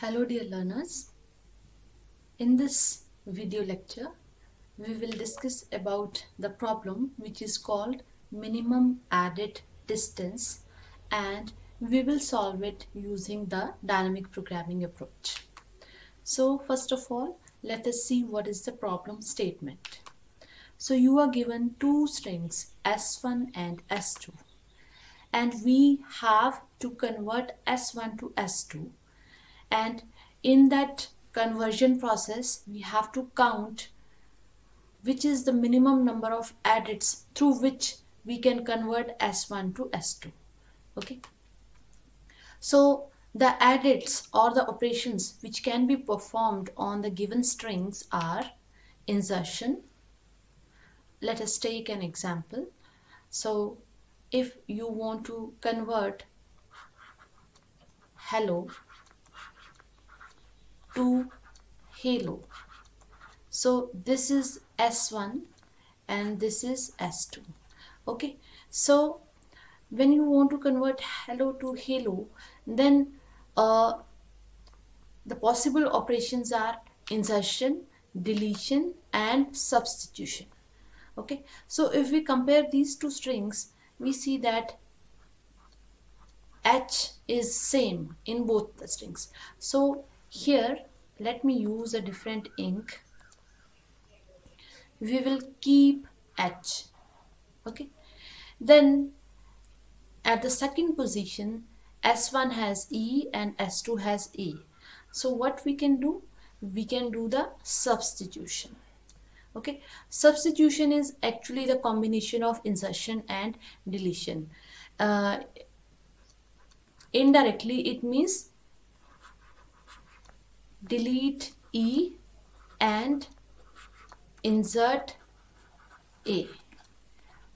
Hello dear learners, in this video lecture we will discuss about the problem which is called minimum added distance, and we will solve it using the dynamic programming approach. So first of all, let us see what is the problem statement. So you are given two strings S1 and S2, and we have to convert S1 to S2, and in that conversion process we have to count which is the minimum number of adits through which we can convert S1 to S2. Okay, so the adits or the operations which can be performed on the given strings are insertion. Let us take an example. So if you want to convert hello to halo, so this is S1 and this is S2. Okay, so when you want to convert hello to halo, then the possible operations are insertion, deletion and substitution. Okay, so if we compare these two strings, we see that H is same in both the strings. So here let me use a different ink. We will keep H. Okay, then at the second position S1 has E and S2 has E. So what we can do? We can do the substitution. Okay, substitution is actually the combination of insertion and deletion. Indirectly it means delete E and insert A.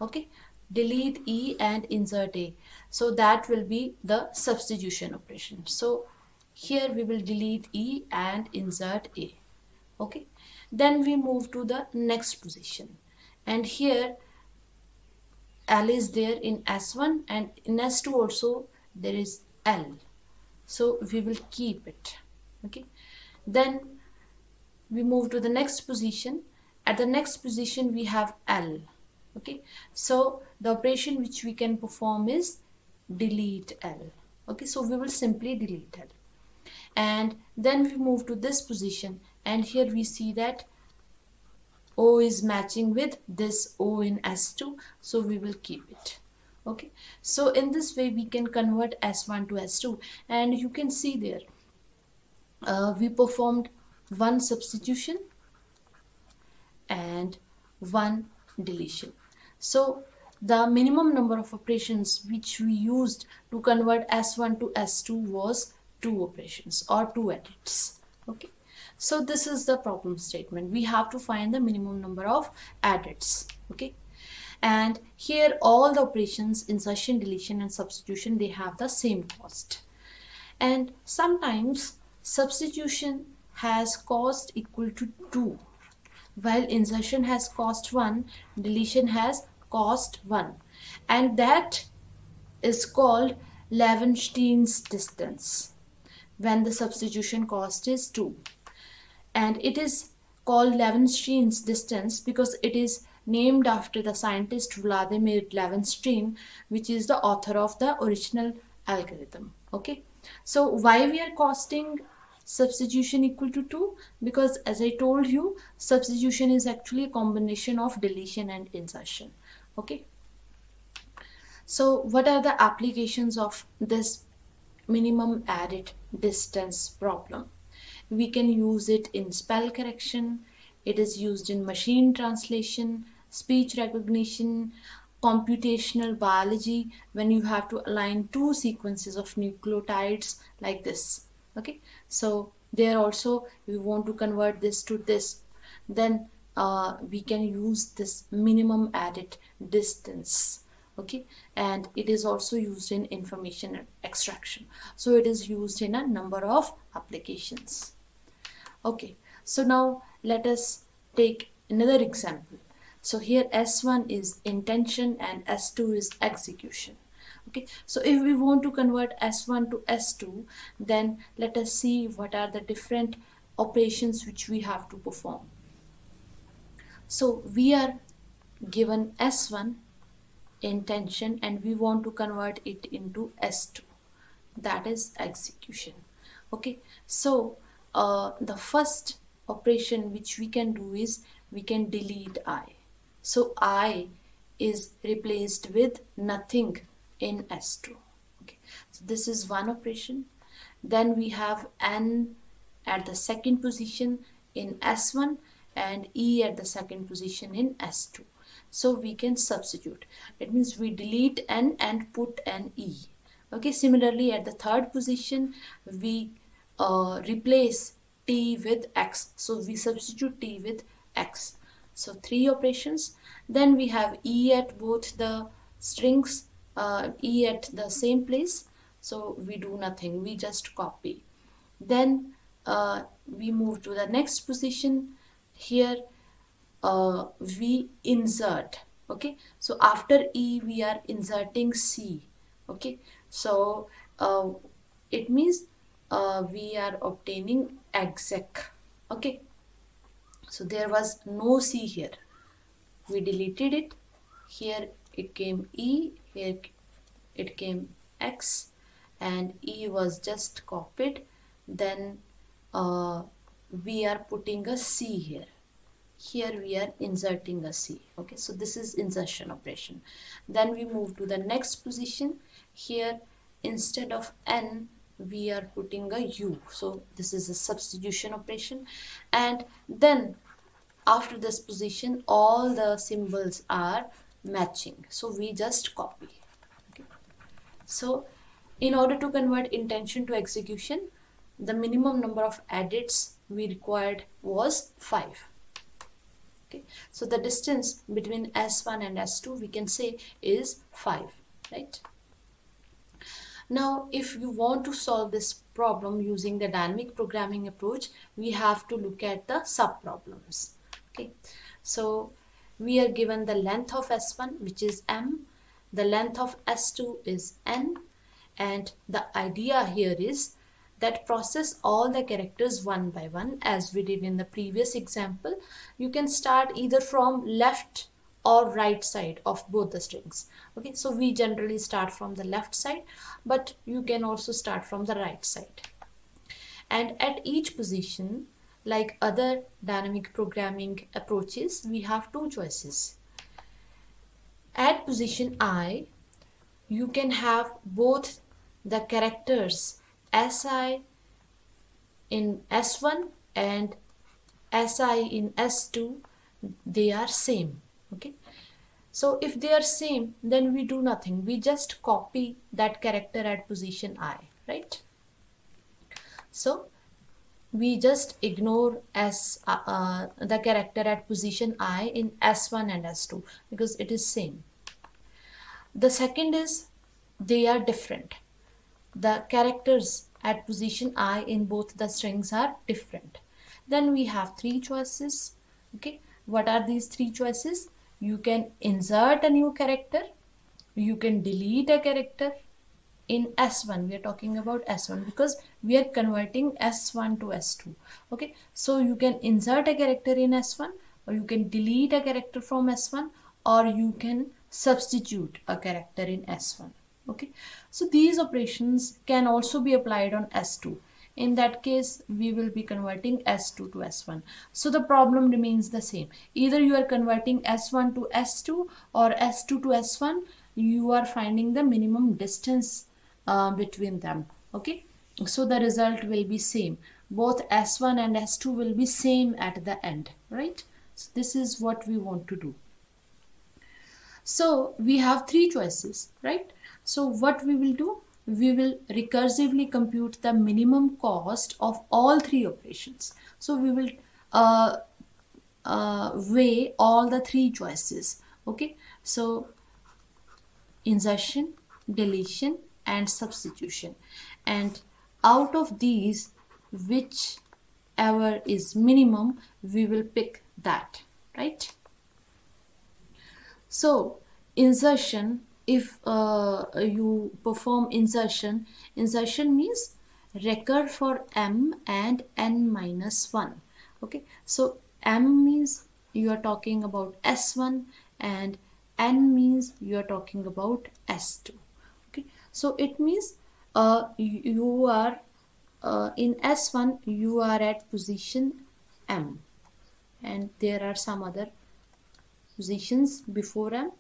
Okay, delete E and insert A, so that will be the substitution operation. So here we will delete E and insert A. Okay, then we move to the next position, and here L is there in S1 and in S2 also there is L, so we will keep it. Okay, then we move to the next position. At the next position we have L. Okay, so the operation which we can perform is delete L. Okay, so we will simply delete L, and then we move to this position, and here we see that O is matching with this O in S2, so we will keep it. Okay, so in this way we can convert S1 to S2, and you can see there we performed one substitution and one deletion. So the minimum number of operations which we used to convert S1 to S2 was 2 operations or 2 edits. Okay, so this is the problem statement. We have to find the minimum number of edits. Okay, and here all the operations insertion, deletion and substitution, they have the same cost, and sometimes substitution has cost equal to 2, while insertion has cost 1, deletion has cost 1, and that is called Levenshtein's distance when the substitution cost is 2. And it is called Levenshtein's distance because it is named after the scientist Vladimir Levenstein, which is the author of the original algorithm. Okay, so why we are costing substitution equal to 2? Because as I told you, substitution is actually a combination of deletion and insertion. Okay, so what are the applications of this minimum added distance problem? We can use it in spell correction, it is used in machine translation, speech recognition, computational biology, when you have to align two sequences of nucleotides like this. Okay, so there also we want to convert this to this, then we can use this minimum added distance. Okay, and it is also used in information extraction, so it is used in a number of applications. Okay, so now let us take another example. So here S1 is intention and S2 is execution. Okay, so if we want to convert S1 to S2, then let us see what are the different operations which we have to perform. So we are given S1 intention and we want to convert it into S2, that is execution. Okay, so the first operation which we can do is we can delete I. So I is replaced with nothing in S2. Okay, so this is one operation. Then we have N at the second position in S1 and E at the second position in S2. So we can substitute. It means we delete N and put an E. Okay, similarly at the third position we replace T with X. So we substitute T with X. So three operations. Then we have E at both the strings, E at the same place. So we do nothing, we just copy. Then we move to the next position. Here we insert. Okay, so after E we are inserting C. Okay, so it means we are obtaining exec. Okay, so there was no C here, we deleted it. Here it came E, here it came X, and E was just copied. Then we are putting a C here. Here we are inserting a C. Okay, so this is insertion operation. Then we move to the next position. Here instead of N we are putting a U. So this is a substitution operation. And then after this position all the symbols are matching, so we just copy. Okay, so in order to convert intention to execution, the minimum number of edits we required was 5. Okay, so the distance between S1 and S2 we can say is 5, right? Now if you want to solve this problem using the dynamic programming approach, we have to look at the subproblems. Okay, so we are given the length of S1 which is M, the length of S2 is N, and the idea here is that process all the characters one by one as we did in the previous example. You can start either from left or right side of both the strings. Okay, so we generally start from the left side, but you can also start from the right side. And at each position, like other dynamic programming approaches, we have two choices. At position I, you can have both the characters SI in S1 and SI in S2, they are same. Okay, so if they are same, then we do nothing, we just copy that character at position I, right? So we just ignore the character at position I in S1 and S2 because it is same. The second is they are different. The characters at position I in both the strings are different. Then we have three choices. Okay, what are these three choices? You can insert a new character, you can delete a character. In S1 we are talking about S1 because we are converting S1 to S2. Okay, so you can insert a character in S1, or you can delete a character from S1, or you can substitute a character in S1. Okay, so these operations can also be applied on S2. In that case we will be converting S2 to S1. So the problem remains the same, either you are converting S1 to S2 or S2 to S1, you are finding the minimum distance between them. Okay, so the result will be same, both S1 and S2 will be same at the end, right? So this is what we want to do. So we have three choices, right? So what we will do, we will recursively compute the minimum cost of all three operations. So we will weigh all the three choices. Okay, so insertion, deletion and substitution, and out of these whichever is minimum we will pick that, right? So insertion if you perform insertion, insertion means recur for m and n minus 1. Okay, so m means you are talking about s1 and n means you are talking about s2. Okay, so it means you are in s1 you are at position m, and there are some other positions before m,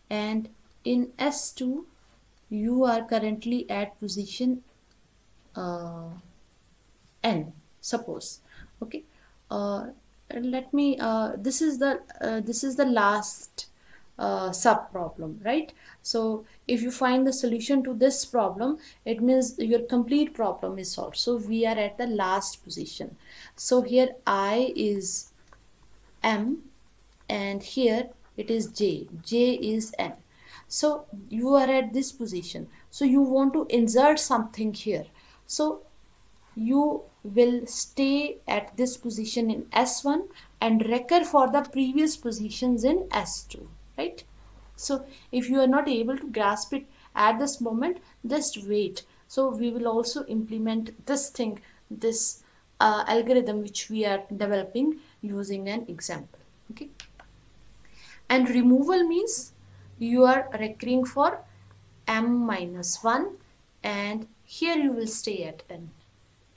and in S2 you are currently at position uh, n, suppose. Okay, let me this is the last sub problem, right? So if you find the solution to this problem, it means your complete problem is solved. So we are at the last position. So here I is m and here it is j is n. So you are at this position, so you want to insert something here, so you will stay at this position in s1 and recur for the previous positions in s2, right? So if you are not able to grasp it at this moment, just wait. So we will also implement this thing, this algorithm which we are developing using an example. Okay, and removal means you are recurring for m minus 1 and here you will stay at n.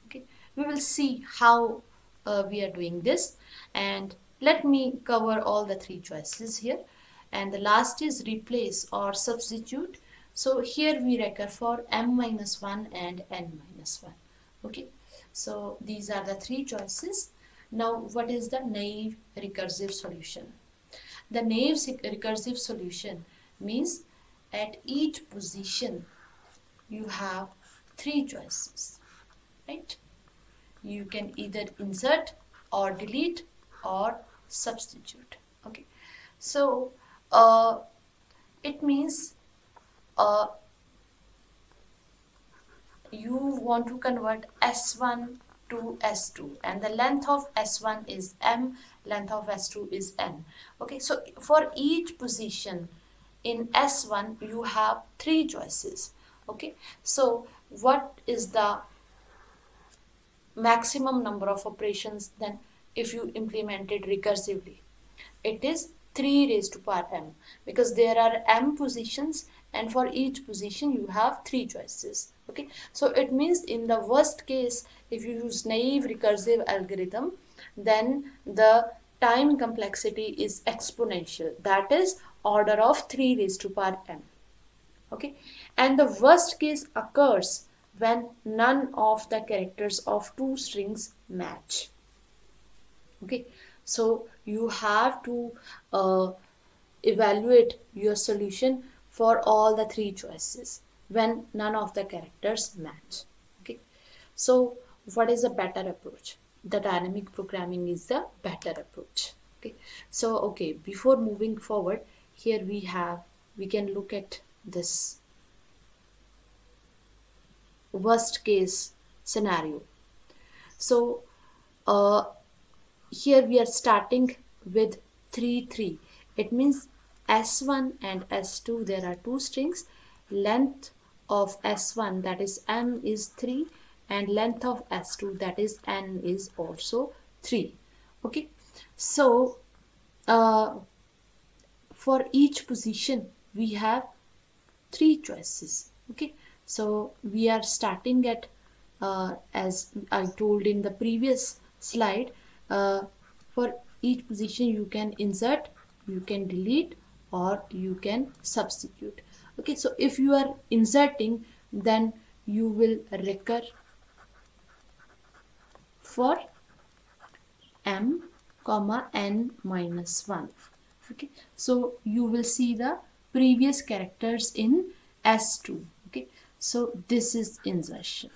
Okay, we will see how we are doing this, and let me cover all the three choices here. And the last is replace or substitute. So here we recur for m minus 1 and n minus 1. Okay, so these are the three choices. Now what is the naive recursive solution? The naive recursive solution means at each position you have three choices, right? You can either insert or delete or substitute. Okay, so it means you want to convert S1 to S2 and the length of S1 is M, length of S2 is N. Okay, so for each position in S1 you have three choices. Okay, so what is the maximum number of operations then if you implement it recursively? It is 3 raised to power m, because there are m positions and for each position you have three choices. Okay, so it means in the worst case, if you use naive recursive algorithm, then the time complexity is exponential, that is order of 3 raised to power m. Okay, and the worst case occurs when none of the characters of two strings match. Okay, so you have to evaluate your solution for all the three choices when none of the characters match. Okay, so what is a better approach? The dynamic programming is the better approach. Okay, so okay, before moving forward, here we can look at this worst case scenario. So here we are starting with 3 3. It means s1 and s2 there are two strings, length of s1 that is m is 3 and length of s2 that is n is also 3. Okay, so for each position we have three choices. Okay, so we are starting at as I told in the previous slide, for each position you can insert, you can delete or you can substitute. Okay, so if you are inserting, then you will recur for m comma n minus 1. Okay, so you will see the previous characters in s2. Okay, so this is insertion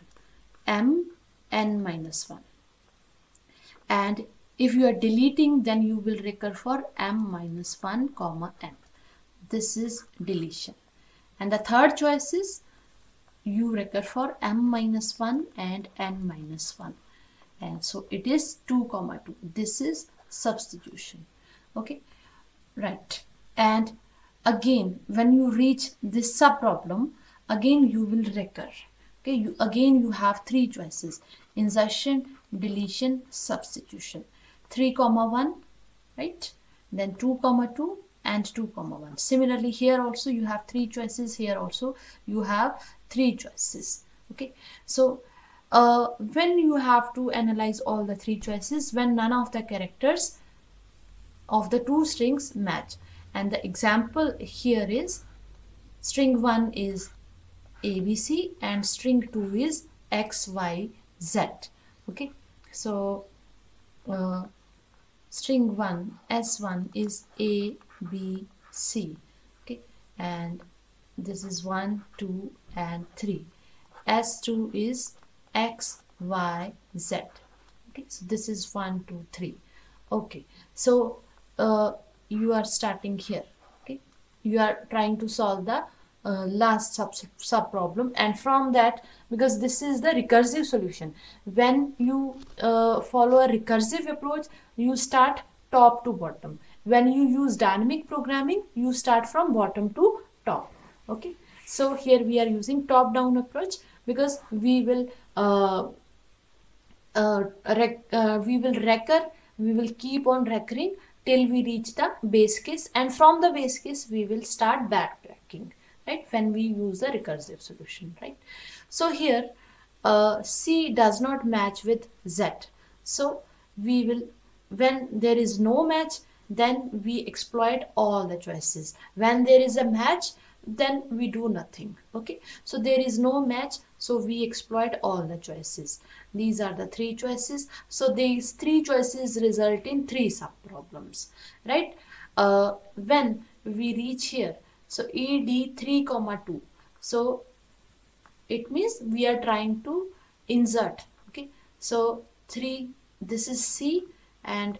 m n minus 1, and if you are deleting, then you will recur for m minus 1 comma n. This is deletion. And the third choice is you recur for m minus 1 and n minus 1, and so it is 2 comma 2. This is substitution. Okay, right, and again when you reach this subproblem, again you will recur. Okay, you have three choices: insertion, deletion, substitution. 3 comma 1, right? Then 2 comma 2 and 2 comma 1. Similarly, here also you have three choices, here also you have three choices. Okay, so when you have to analyze all the three choices, when none of the characters of the two strings match. And the example here is string 1 is ABC and string 2 is XYZ. Okay, so string 1 S1 is ABC. Okay, and this is 1, 2 and 3. S2 is XYZ. Okay, so this is 1, 2, 3. Okay, so you are starting here. Okay, you are trying to solve the last sub problem, and from that, because this is the recursive solution, when you follow a recursive approach, you start top to bottom. When you use dynamic programming, you start from bottom to top. Okay, so here we are using top down approach because we will we will keep on recurring till we reach the base case, and from the base case we will start backtracking, right, when we use the recursive solution, right? So here C does not match with Z, so we will, when there is no match, then we exploit all the choices. When there is a match, then we do nothing. Okay, so there is no match, so we exploit all the choices. These are the three choices. So these three choices result in three subproblems, right? When we reach here, so ED 3 comma 2, so it means we are trying to insert. Okay, so 3, this is C, and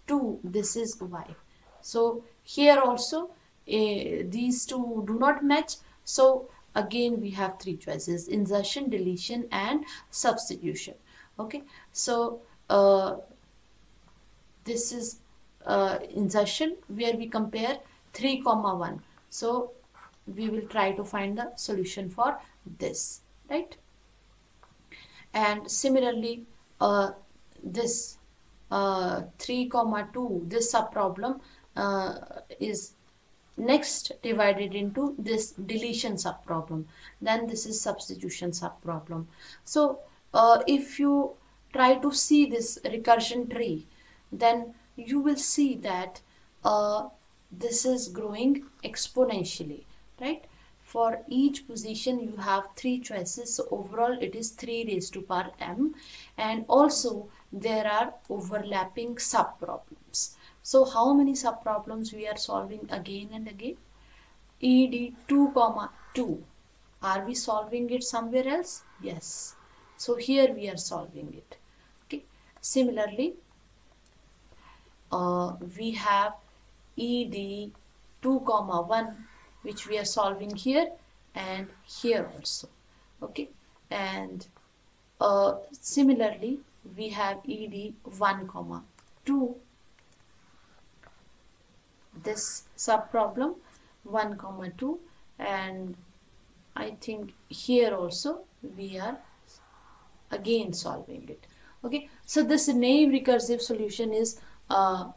2, this is Y. So here also these two do not match, so again we have three choices: insertion, deletion and substitution. Okay, so this is insertion, where we compare 3 comma 1, so we will try to find the solution for this, right? And similarly this 3 comma 2, this subproblem is next divided into this deletion subproblem, then this is substitution subproblem. So if you try to see this recursion tree, then you will see that this is growing exponentially, right? For each position you have three choices, so overall it is 3 raised to power m, and also there are overlapping subproblems. So how many subproblems we are solving again and again? ED 2 comma 2, are we solving it somewhere else? Yes, so here we are solving it. Okay, similarly we have ED 2 comma 1, which we are solving here and here also. Okay, and similarly we have ED 1 comma 2, this subproblem 1 comma 2, and I think here also we are again solving it. Okay, so this naive recursive solution is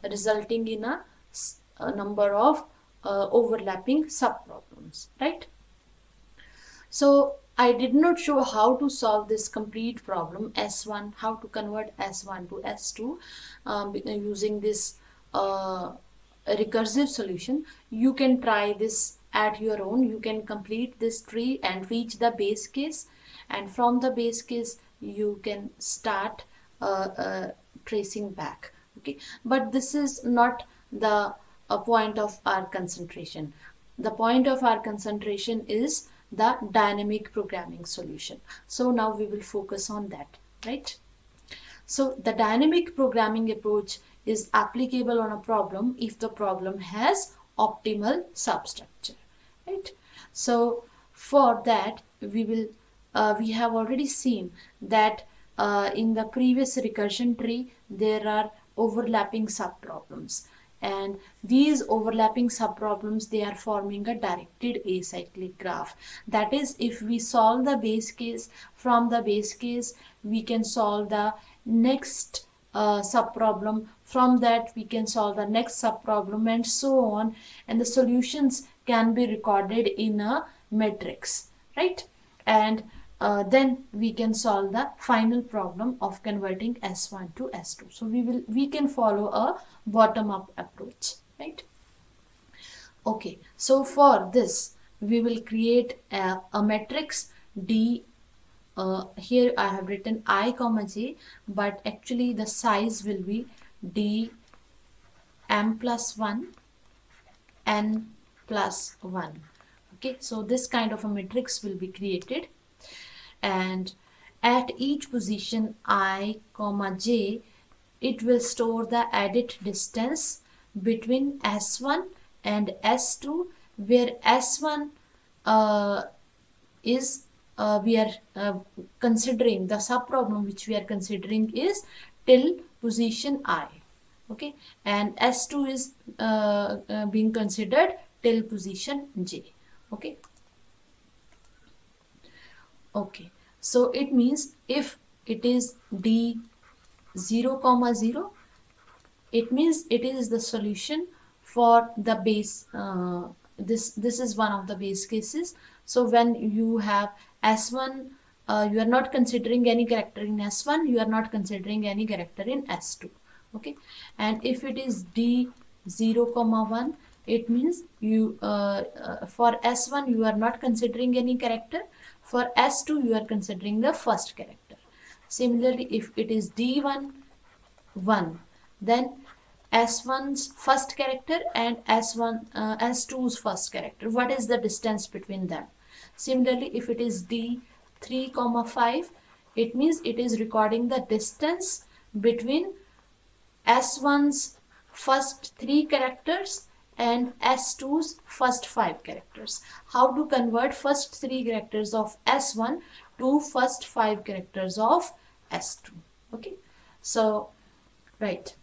resulting in a number of overlapping subproblems, right? So I did not show how to solve this complete problem S1, how to convert S1 to S2 using this recursive solution. You can try this at your own. You can complete this tree and reach the base case, and from the base case you can start tracing back. Okay, but this is not the point of our concentration. The point of our concentration is the dynamic programming solution. So now we will focus on that, right? So the dynamic programming approach is applicable on a problem if the problem has optimal substructure, right? So for that we will we have already seen that in the previous recursion tree there are overlapping subproblems, and these overlapping subproblems, they are forming a directed acyclic graph. That is, if we solve the base case, from the base case we can solve the next subproblem, from that we can solve the next subproblem, and so on, and the solutions can be recorded in a matrix, right? And then we can solve the final problem of converting S1 to S2. So we can follow a bottom-up approach, right? Okay, so for this we will create a matrix D. Here I have written I comma j, but actually the size will be D m plus 1 n plus 1. Okay, so this kind of a matrix will be created, and at each position I comma j, it will store the added distance between S1 and S2, where S1 is we are considering, the subproblem which we are considering is till position I, okay, and S2 is being considered till position j, okay. Okay, so it means if it is D 0 comma 0, it means it is the solution for the base. This is one of the base cases. So when you have S1, you are not considering any character in S1, you are not considering any character in S2, okay. And if it is D 0 comma 1, it means you for S1 you are not considering any character, for S2 you are considering the first character. Similarly, if it is D1 1, then S1's first character and S2's first character, what is the distance between them? Similarly, if it is D3 comma 5, it means it is recording the distance between S1's first 3 characters and S2's first 5 characters. How to convert first 3 characters of S1 to first 5 characters of S2, okay. So right,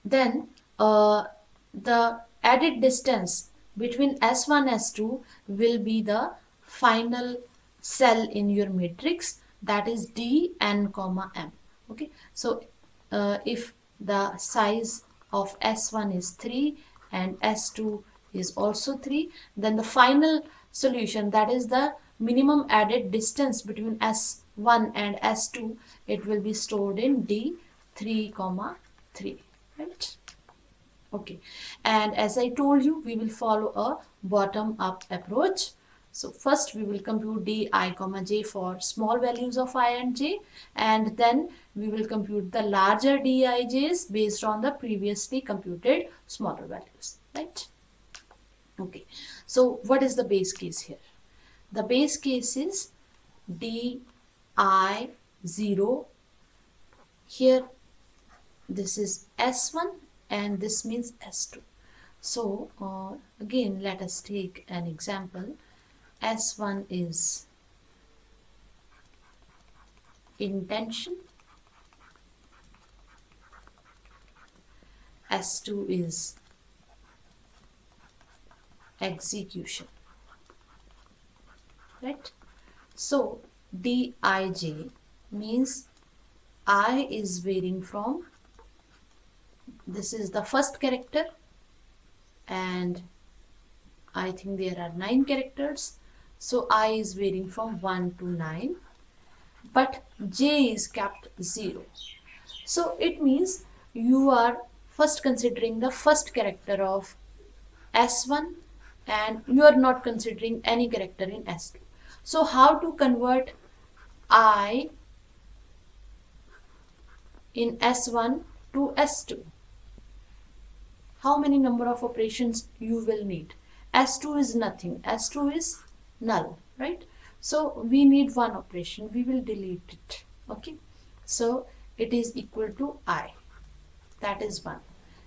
then the added distance between S1 S2 will be the final cell in your matrix, that is D n comma m, okay. So if the size of S1 is 3 and S2 is also 3, then the final solution, that is the minimum added distance between S1 and S2, it will be stored in D3 comma 3, right? Okay, and as I told you, we will follow a bottom-up approach. So first we will compute D I comma j for small values of I and j, and then we will compute the larger Dij's based on the previously computed smaller values, right? Okay, so what is the base case here? The base case is D I 0. Here this is S1 and this means S2. So again, let us take an example. S1 is intention, S2 is execution, right? So Dij means I is varying from, this is the first character, and I think there are 9 characters, so I is varying from 1 to 9, but j is kept 0. So it means you are first considering the first character of S1 and you are not considering any character in S2. So how to convert I in S1 to S2? How many number of operations you will need? S2 is nothing, S2 is null, right? So we need one operation, we will delete it, okay? So it is equal to I, that is 1.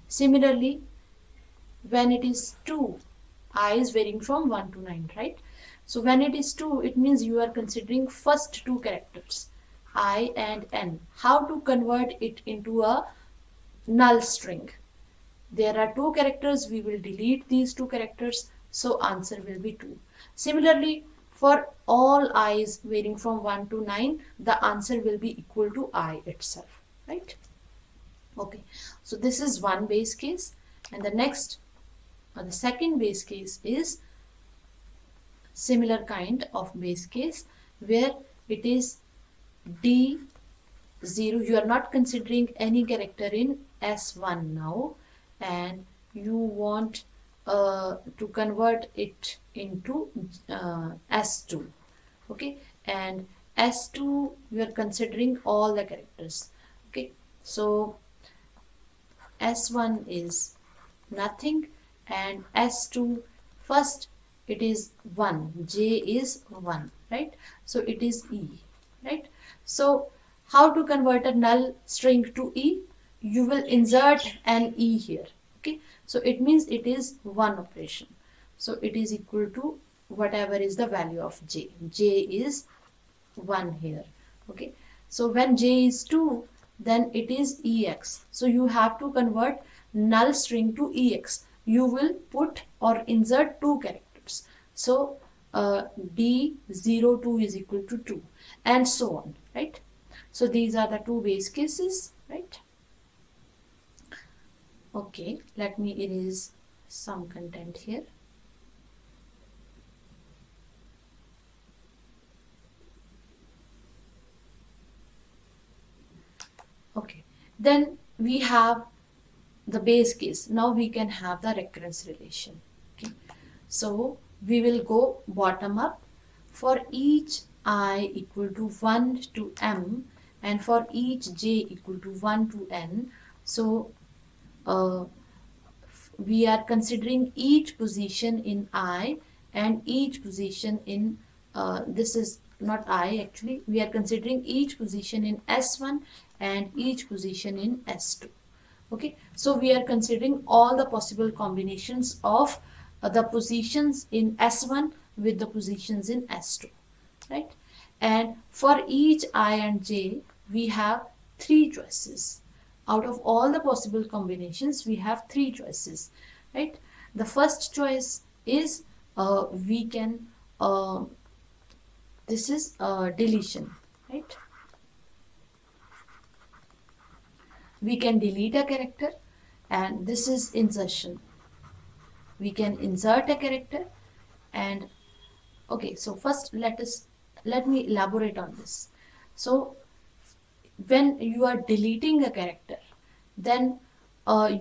Similarly, when it is 2, I is varying from 1 to 9, right? So when it is 2, it means you are considering first 2 characters, I and N. How to convert it into a null string. There are two characters, we will delete these two characters, so answer will be 2. Similarly, for all i's varying from 1 to 9, the answer will be equal to I itself, right? Okay, so this is one base case, and the next, the second base case is similar kind of base case where it is D0. You are not considering any character in S1 now, and you want to convert it into S2. Okay, and S2 you are considering all the characters. Okay, so S1 is nothing, and S2 first it is 1, J is 1, right? So it is E, right? So how to convert a null string to E? You will insert an E here, okay? So it means it is one operation. So it is equal to whatever is the value of J. J is 1 here, okay? So when J is 2, then it is EX. So you have to convert null string to EX. You will put or insert two characters. So D02 is equal to 2 and so on, right? So these are the two base cases, right? Okay, let me erase some content here. Okay, then we have the base case. Now we can have the recurrence relation. Okay, so we will go bottom up. For each I equal to 1 to m and for each j equal to 1 to n, so we are considering each position in I and each position in this is not I actually, we are considering each position in S1 and each position in S2. Okay, so we are considering all the possible combinations of the positions in S1 with the positions in S2, right? And for each I and j, we have 3 choices. Out of all the possible combinations, we have 3 choices, right? The first choice is we can, this is deletion, right? We can delete a character, and this is insertion. We can insert a character, and okay, so first let me elaborate on this. So when you are deleting a character, then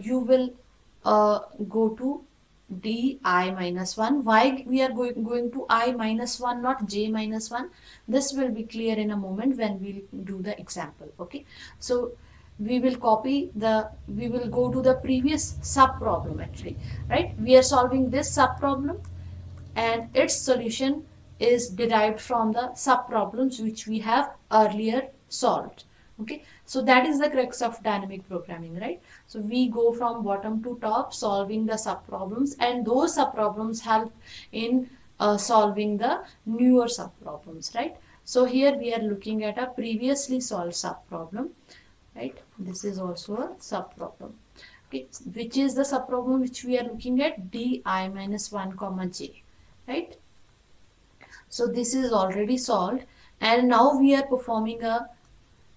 you will go to d I minus 1. Why we are going to I minus 1, not j minus 1? This will be clear in a moment when we do the example. Okay, so we will we will go to the previous sub problem actually, right? We are solving this sub problem and its solution is derived from the sub problems which we have earlier solved. Okay, so that is the crux of dynamic programming, right? So we go from bottom to top solving the sub problems, and those sub problems help in solving the newer sub problems, right? So here we are looking at a previously solved sub problem, right? This is also a sub problem. Okay, which is the sub problem which we are looking at? di minus 1 comma j, right? So this is already solved, and now we are performing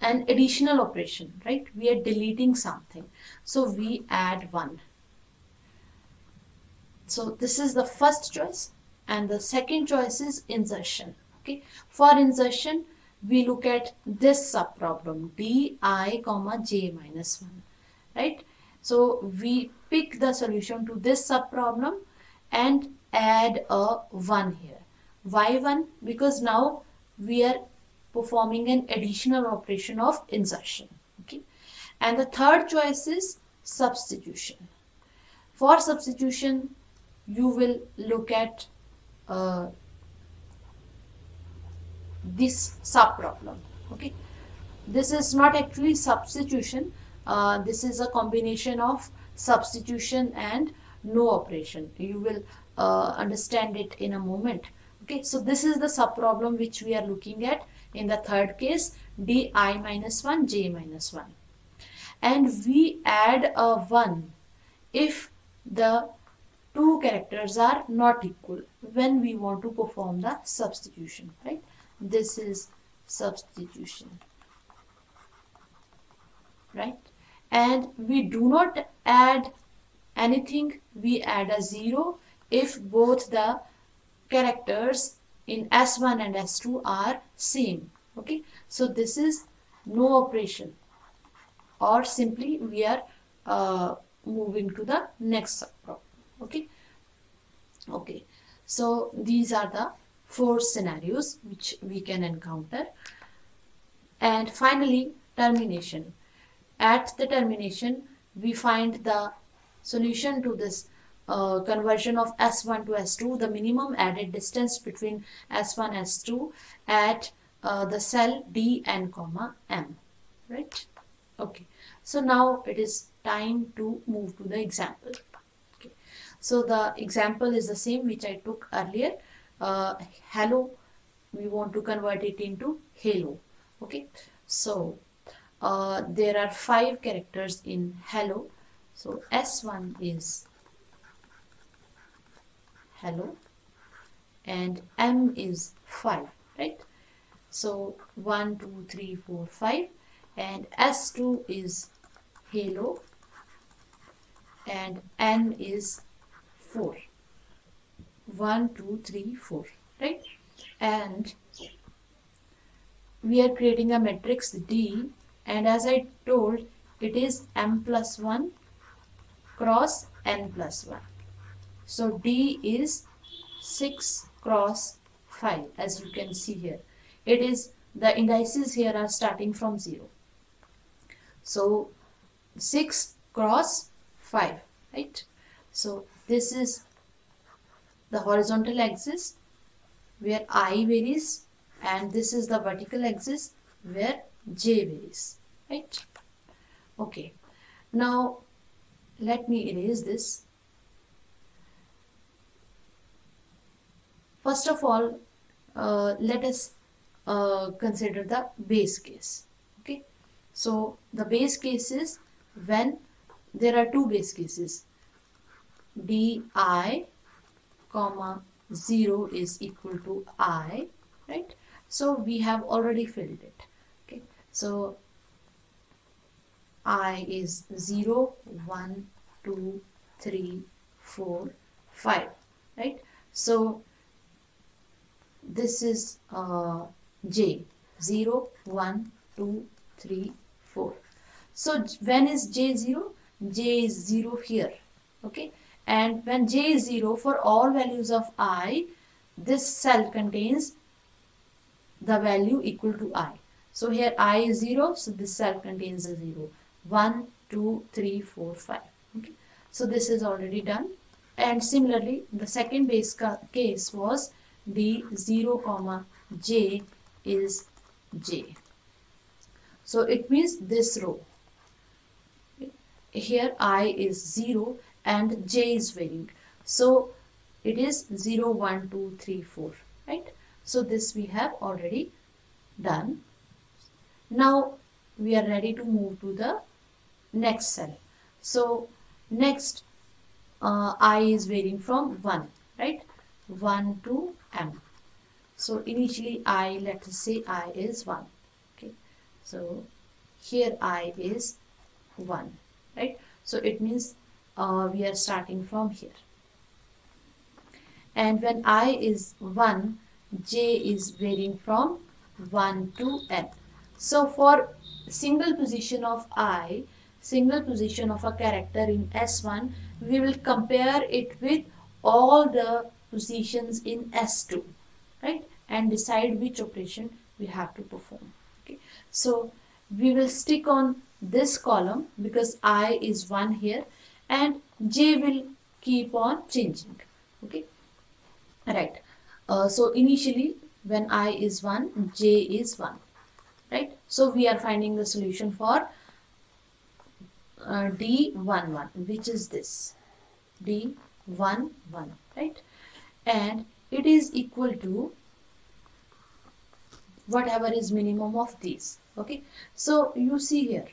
an additional operation, right? We are deleting something, so we add 1. So this is the first choice, and the second choice is insertion. Okay, for insertion we look at this sub problem di comma j minus 1, right? So we pick the solution to this sub problem and add a 1 here. Why 1? Because now we are performing an additional operation of insertion. Okay, and the third choice is substitution. For substitution, you will look at this sub problem. Okay, this is not actually substitution. This is a combination of substitution and no operation. You will understand it in a moment. Okay, so this is the sub problem which we are looking at in the third case, di minus 1 j minus 1. and we add a 1 if the two characters are not equal when we want to perform the substitution, right? This is substitution, right? And we do not add anything, we add a 0 if both the characters in S1 and S2 are same. Okay, so this is no operation, or simply we are moving to the next subproblem. Okay, so these are the 4 scenarios which we can encounter. And finally, termination. At the termination, we find the solution to this conversion of S1 to S2, the minimum added distance between S1 and S2 at the cell D n comma M, right? Okay, so now it is time to move to the example. Okay, so the example is the same which I took earlier. Hello, we want to convert it into hello. Okay, so there are 5 characters in hello. So S1 is hello and M is 5, right? So 1, 2, 3, 4, 5, and S2 is hello and N is 4. 1, 2, 3, 4, right? And we are creating a matrix D, and as I told, it is M plus 1 cross N plus 1. So D is 6 cross 5, as you can see here. It is, the indices here are starting from 0. So 6 cross 5, right? So this is the horizontal axis where I varies, and this is the vertical axis where J varies, right? Okay, now let me erase this. First of all, let us consider the base case. Okay, so the base case is when there are 2 base cases, di comma 0 is equal to I, right? So we have already filled it. Okay, so I is 0, 1, 2, 3, 4, 5, right? So this is J, 0, 1, 2, 3, 4. So when is J 0? J is 0 here, okay? And when J is 0, for all values of I, this cell contains the value equal to I. So here I is 0, so this cell contains a 0. 1, 2, 3, 4, 5. Okay? So this is already done. And similarly, the second base case was D0 comma J is J. So it means this row. Here I is 0 and J is varying. So it is 0, 1, 2, 3, 4. Right? So this we have already done. Now we are ready to move to the next cell. So next I is varying from 1, right? 1 to M. So initially I, let us say I is 1. Okay. So here I is 1, right? So it means we are starting from here. And when I is 1, J is varying from 1 to N. So for single position of I, single position of a character in S1, we will compare it with all the positions in S2, right? And decide which operation we have to perform. Okay. So we will stick on this column because I is 1 here and J will keep on changing. Okay. Right. So initially when I is 1, J is 1. Right. So we are finding the solution for D11, which is this. D11, right? And it is equal to whatever is minimum of these. Okay. So you see here,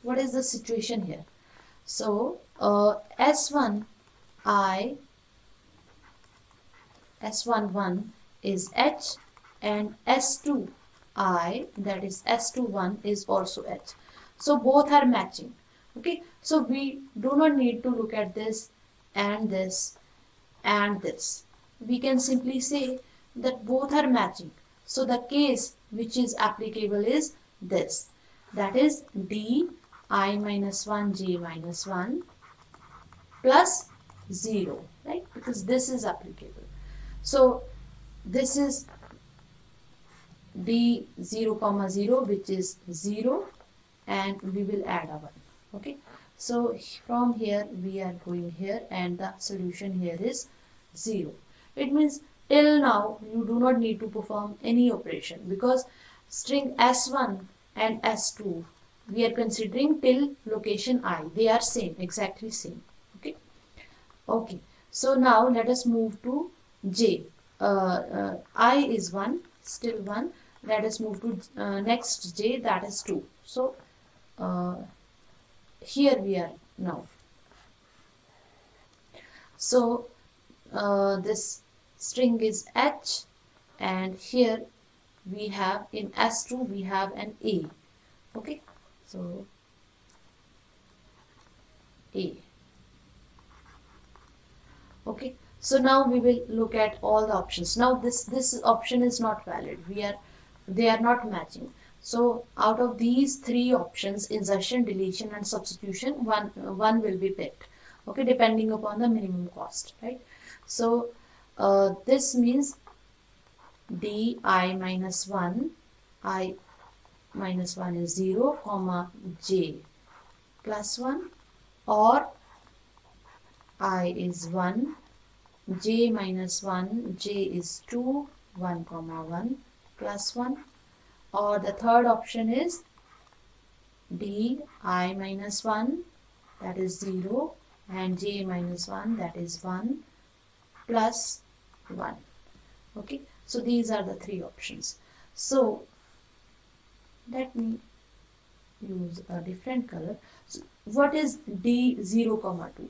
what is the situation here? So S11 is H, and S2I, that is S21, is also H. So both are matching. Okay, so we do not need to look at this and this and this. We can simply say that both are matching. So the case which is applicable is this, that is D I minus 1 J minus 1 plus 0, right? Because this is applicable. So this is D 0 comma 0, which is 0, and we will add a 1. Okay, so from here we are going here, and the solution here is 0. It means till now you do not need to perform any operation, because string S1 and S2 we are considering till location I. They are same, exactly same. Okay. Okay. So now let us move to J. I is 1, still 1. Let us move to next J, that is 2. So here we are now. So this string is H, and here we have in S2 we have an A. Okay, so A. Okay, so now we will look at all the options. Now this option is not valid. They are not matching. So out of these three options, insertion, deletion, and substitution, one will be picked. Okay, depending upon the minimum cost, right? So this means D I minus 1, I minus 1 is 0, comma J plus 1, or I is 1, J minus 1, J is 2, 1 comma 1 plus 1, or the third option is D I minus 1, that is 0, and J minus 1, that is 1 plus 1. Okay, so these are the three options. So let me use a different color. So what is D 0 comma 2?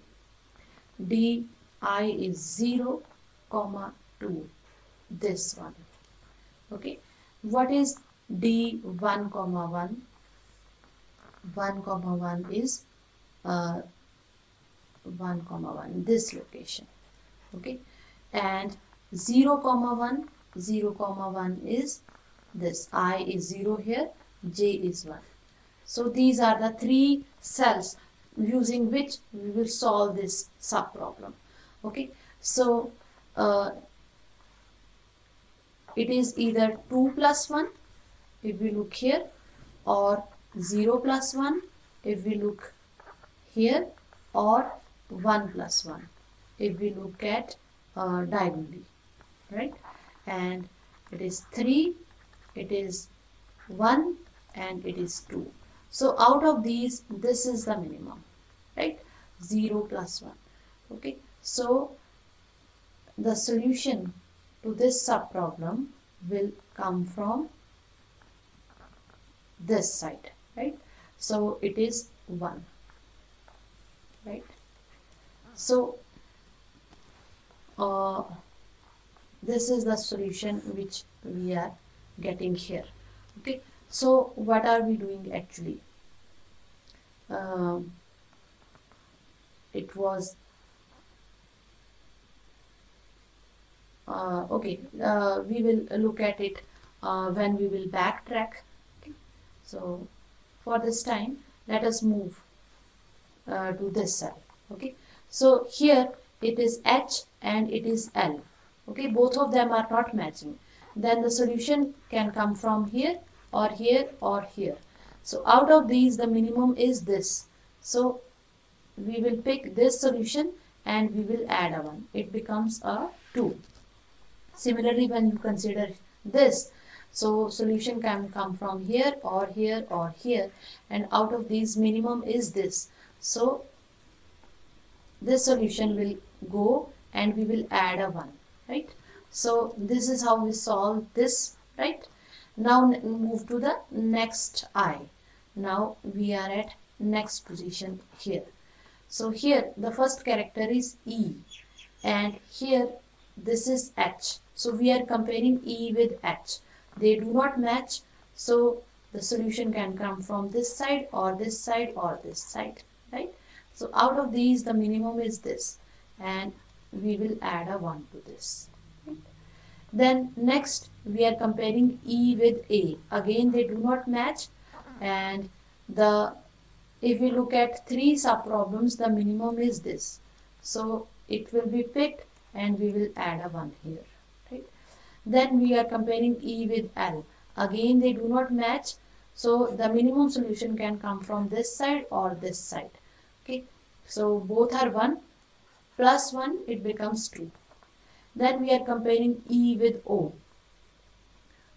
D I is 0 comma 2, this one. Okay, what is D 1 comma 1? 1 comma 1 is 1 comma 1, this location. Okay, and 0 comma 1, 0 comma 1 is this. I is 0 here, J is 1. So these are the three cells using which we will solve this subproblem. Okay, so it is either 2 plus 1 if we look here, or 0 plus 1 if we look here, or 1 plus 1 if we look at diagonally, right? And it is 3, it is 1, and it is 2. So out of these, this is the minimum, right? 0 plus 1. Okay, so the solution to this subproblem will come from this side, right? So it is 1, right? So this is the solution which we are getting here. Okay, so what are we doing actually? It was okay, we will look at it when we will backtrack. Okay. So for this time, let us move to this cell. Okay, so here it is H and it is L. Okay, both of them are not matching. Then the solution can come from here or here or here. So out of these, the minimum is this. So we will pick this solution and we will add a 1. It becomes a 2. Similarly, when you consider this, so solution can come from here or here or here, and out of these minimum is this. So this solution will go and we will add a 1, right? So this is how we solve this, right? Now move to the next I. Now we are at next position here. So here the first character is E, and here this is H. So we are comparing E with H. They do not match, so the solution can come from this side or this side or this side, right? So out of these the minimum is this, and we will add a 1 to this. Right? Then next we are comparing E with A. Again they do not match, and the if we look at three subproblems, the minimum is this. So it will be picked and we will add a 1 here. Right? Then we are comparing E with L. Again they do not match. So the minimum solution can come from this side or this side. Okay. So both are 1 plus 1, it becomes 2. Then we are comparing E with O.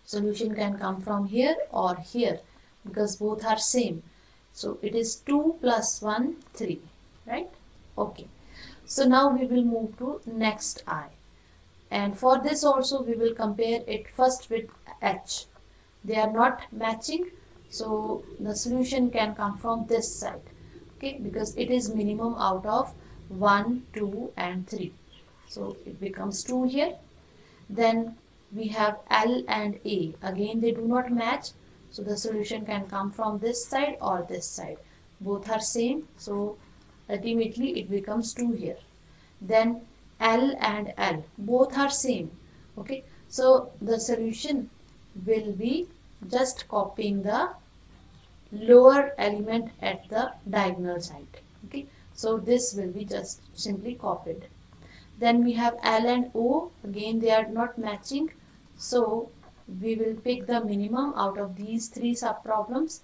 Solution can come from here or here because both are same. So it is 2 plus 1, 3, right? Okay. So now we will move to next I. And for this also we will compare it first with H. They are not matching, so the solution can come from this side. Okay, because it is minimum out of 1, 2 and 3. So it becomes 2 here. Then we have L and A. Again they do not match, so the solution can come from this side or this side. Both are same, so ultimately it becomes 2 here. Then L and L, both are same. Okay, so the solution will be just copying the lower element at the diagonal side. Okay, so this will be just simply copied. Then we have L and O. Again they are not matching, so we will pick the minimum out of these three subproblems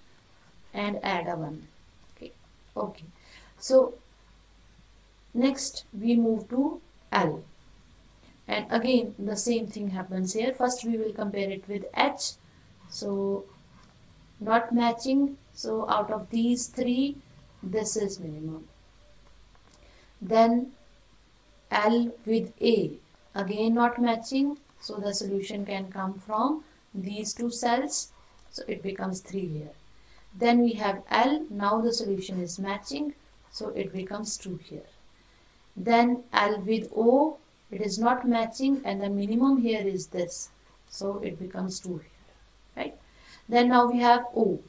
and add a 1. Okay. So next we move to L, and again the same thing happens here. First we will compare it with H. So not matching, so out of these three this is minimum. Then L with A, again not matching, so the solution can come from these two cells, so it becomes 3 here. Then we have L, now the solution is matching, so it becomes 2 here. Then L with O, it is not matching and the minimum here is this, so it becomes 2 here, right? Then now we have O,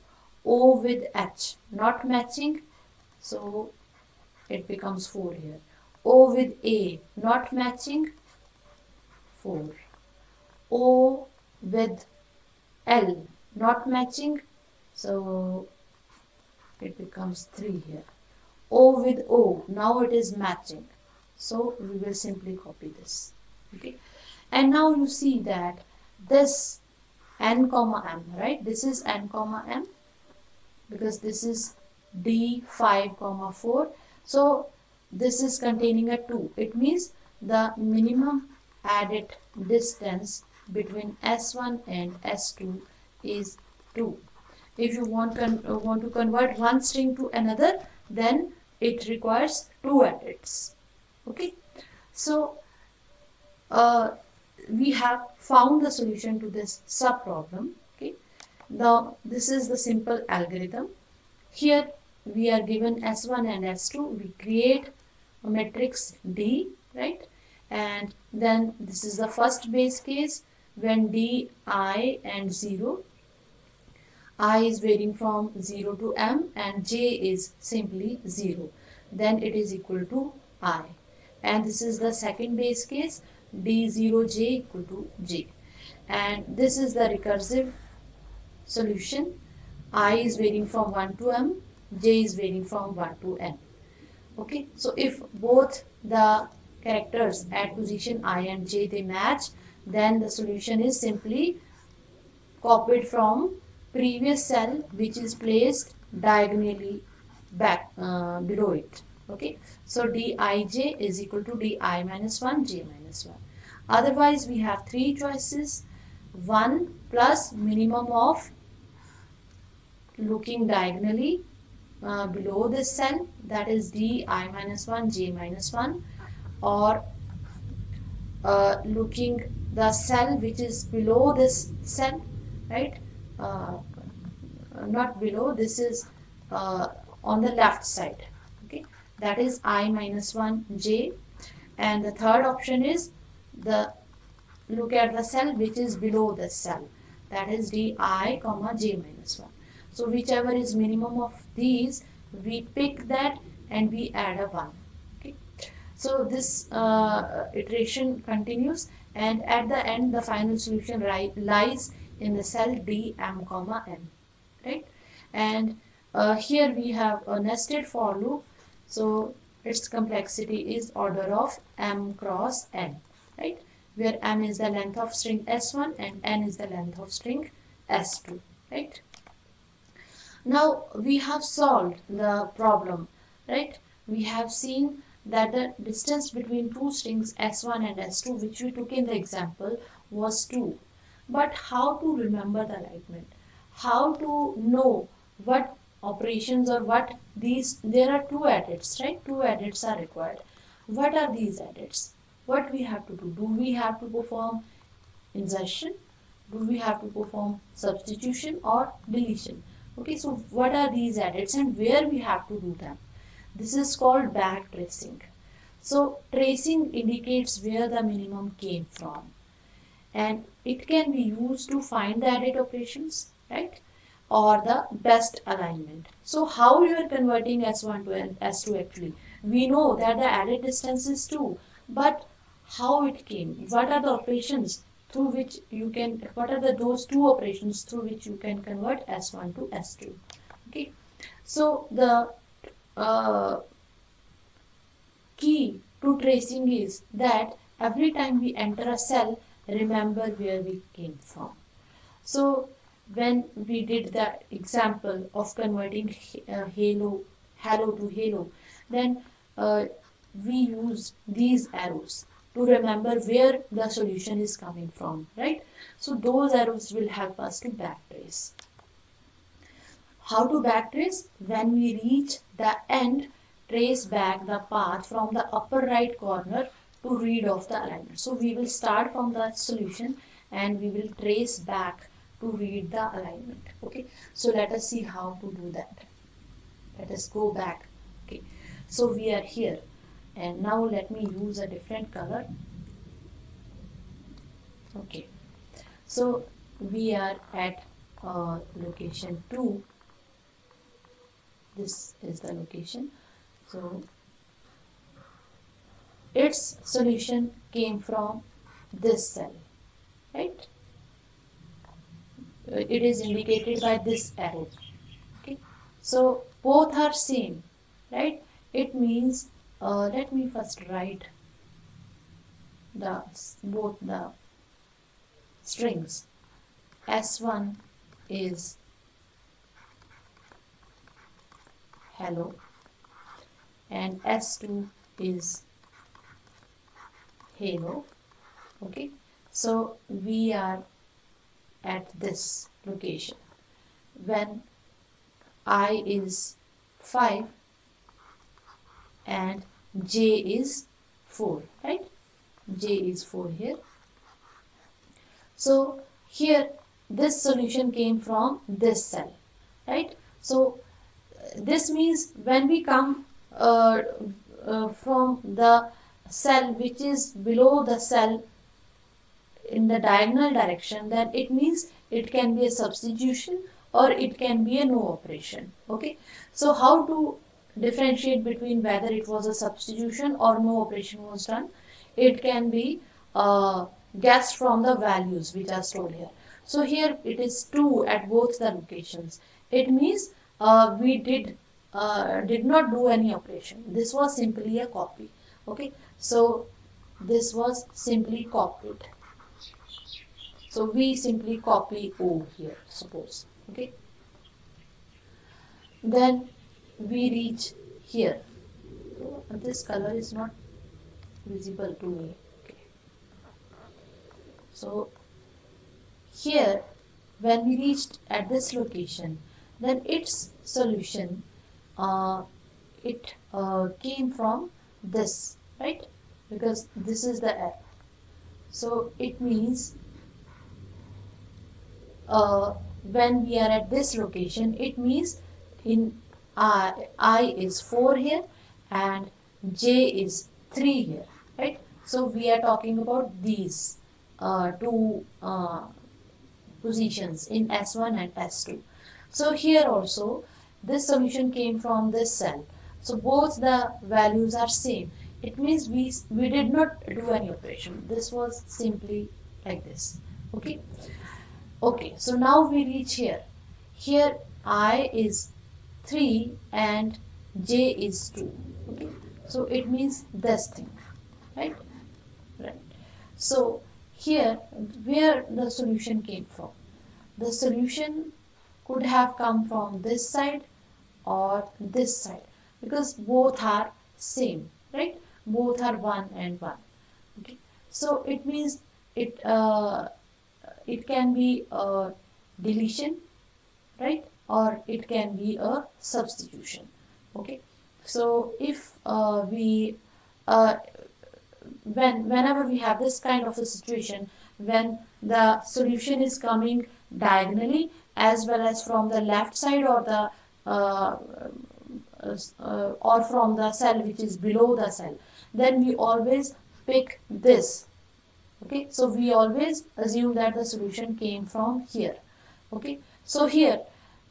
O with H, not matching, so it becomes 4 here. O with A, not matching, 4. O with L, not matching, so it becomes 3 here. O with O, now it is matching, so we will simply copy this. Okay, and now you see that this n comma m, right? This is n comma m because this is D5 comma 4. So this is containing a 2. It means the minimum added distance between S1 and S2 is 2. If you want to convert one string to another, then it requires 2 edits. Okay, so we have found the solution to this subproblem. Okay, now this is the simple algorithm. Here we are given S1 and S2. We create a matrix D, right? And then this is the first base case when D, I and 0. I is varying from 0 to m and j is simply 0. Then it is equal to I. And this is the second base case, D0j equal to j. And this is the recursive solution. I is varying from 1 to m, j is varying from 1 to n. Okay, so if both the characters at position I and j they match, then the solution is simply copied from previous cell which is placed diagonally back below it. Okay, so dij is equal to di minus 1 j minus 1. Otherwise we have three choices: 1 plus minimum of looking diagonally below this cell, that is di minus 1 j minus 1, or looking the cell which is below this cell, right? Not below, this is on the left side. Okay, that is I minus 1 j, and the third option is the look at the cell which is below the cell, that is di comma j minus 1. So whichever is minimum of these, we pick that and we add a 1. Okay, so this iteration continues, and at the end the final solution lies in the cell d m comma n, right? And here we have a nested for loop, so its complexity is order of m cross n, right? Where m is the length of string s1 and n is the length of string s2, right? Now we have solved the problem, right? We have seen that the distance between two strings s1 and s2, which we took in the example, was 2. But how to remember the alignment? How to know what operations or what these, there are two edits, right? Two edits are required. What are these edits? What we have to do? Do we have to perform insertion? Do we have to perform substitution or deletion? Okay, so what are these edits and where we have to do them? This is called back tracing. So tracing indicates where the minimum came from, and it can be used to find the edit operations, right? Or the best alignment. So how you are converting S1 to S2 actually? We know that the added distance is 2, but how it came? What are the operations through which you can, what are those two operations through which you can convert S1 to S2? Okay, so the key to tracing is that every time we enter a cell, remember where we came from. So when we did the example of converting hello to halo, then we use these arrows to remember where the solution is coming from, right? So those arrows will help us to backtrace. How to backtrace? When we reach the end, trace back the path from the upper right corner to read off the alignment. So we will start from the solution and we will trace back to read the alignment. Okay, so let us see how to do that. Let us go back. Okay, so we are here, and now let me use a different color. Okay, so we are at location 2. This is the location. So its solution came from this cell, right? It is indicated by this arrow. Okay, so both are same, right? It means let me first write both the strings. S1 is hello and S2 is halo. Okay, so we are at this location when I is 5 and j is 4, right? J is 4 here. So here this solution came from this cell, right? So this means when we come from the cell which is below the cell in the diagonal direction, then it means it can be a substitution or it can be a no operation. Okay, so how to differentiate between whether it was a substitution or no operation was done? It can be guessed from the values which are stored here. So here it is 2 at both the locations. It means we did not do any operation. This was simply a copy. Okay, so this was simply copied. So we simply copy O here, suppose. Okay, then we reach here. This color is not visible to me. Okay, so here when we reached at this location, then its solution came from this, right? Because this is the F. So it means when we are at this location, it means in I is 4 here and J is 3 here, right? So we are talking about these two positions in S1 and S2. So here also this solution came from this cell. So both the values are same. It means we did not do any operation. This was simply like this. Okay. Okay. So now we reach here. Here I is 3 and J is 2. Okay. So it means this thing. Right? Right. So here where the solution came from. The solution could have come from this side or this side because both are same, right? Both are 1 and 1. Okay. So it means it it can be a deletion, right? Or it can be a substitution. Okay. So if we uh, whenever we have this kind of a situation when the solution is coming diagonally as well as from the left side or the uh, or from the cell which is below the cell, then we always pick this. Okay, so we always assume that the solution came from here. Okay, so here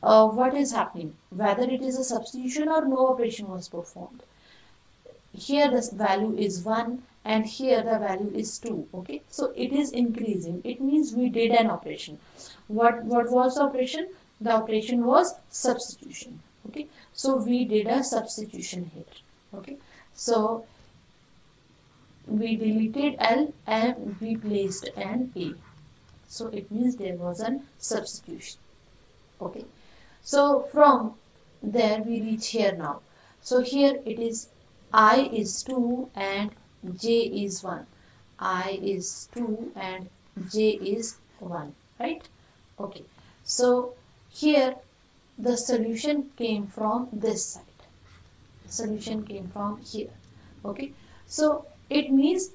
what is happening, whether it is a substitution or no operation was performed, here the value is 1 and here the value is 2. Okay, so it is increasing. It means we did an operation. What was the operation? The operation was substitution. Okay, so we did a substitution here. Okay, so we deleted L and we placed an A. So it means there was a substitution. Okay, so from there we reach here now. So here it is I is 2 and J is 1. I is 2 and J is 1, right? Okay, so here the solution came from this side. The solution came from here. Okay, so it means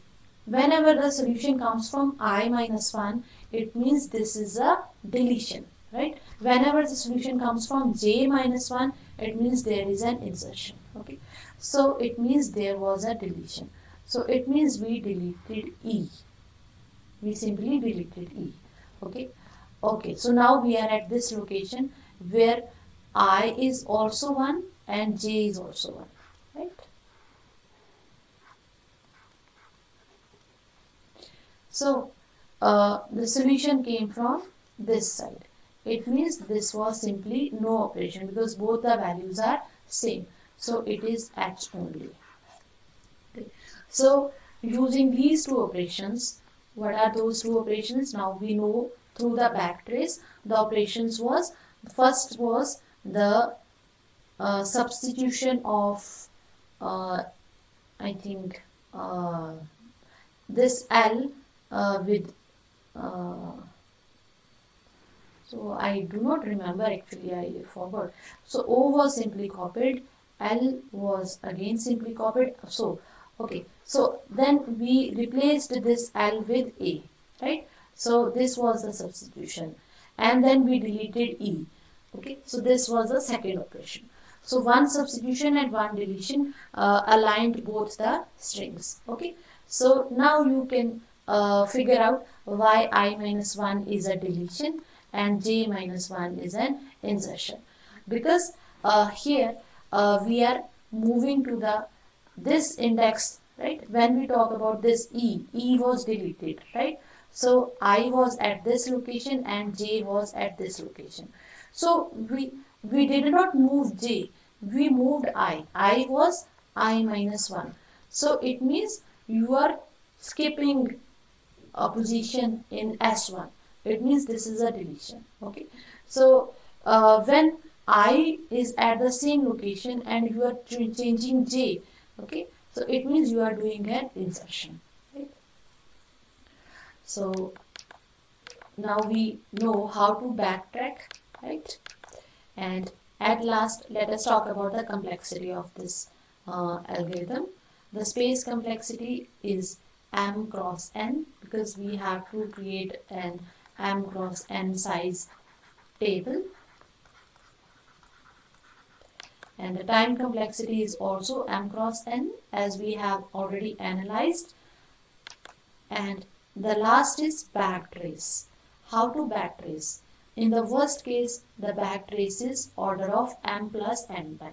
whenever the solution comes from I minus 1, it means this is a deletion, right? Whenever the solution comes from J minus 1, it means there is an insertion. Okay, so it means there was a deletion. So it means we deleted E. We simply deleted E. Okay, okay, so now we are at this location where I is also 1 and J is also 1, right? So the solution came from this side. It means this was simply no operation because both the values are same. So it is H only. Okay. So using these two operations, what are those two operations? Now we know through the backtrace the operations was, first was the substitution of I think this L with so I do not remember, actually I forgot. So O was simply copied, L was again simply copied. So okay, so then we replaced this L with A, right? So this was the substitution and then we deleted E. Okay, so this was the second operation. So one substitution and one deletion aligned both the strings. Okay, so now you can figure out why I minus 1 is a deletion and J minus 1 is an insertion. Because here we are moving to the this index, right? When we talk about this E was deleted, right? So I was at this location and J was at this location. So we did not move J, we moved I. I was I minus 1. So it means you are skipping a position in S1. It means this is a deletion. Okay. So when I is at the same location and you are changing J, okay, so it means you are doing an insertion. Right? So now we know how to backtrack, right? And at last, let us talk about the complexity of this algorithm. The space complexity is m cross n because we have to create an m cross n size table. and the time complexity is also m cross n, as we have already analyzed. And the last is backtrace. How to backtrace? In the worst case, the backtrace is order of m plus n by.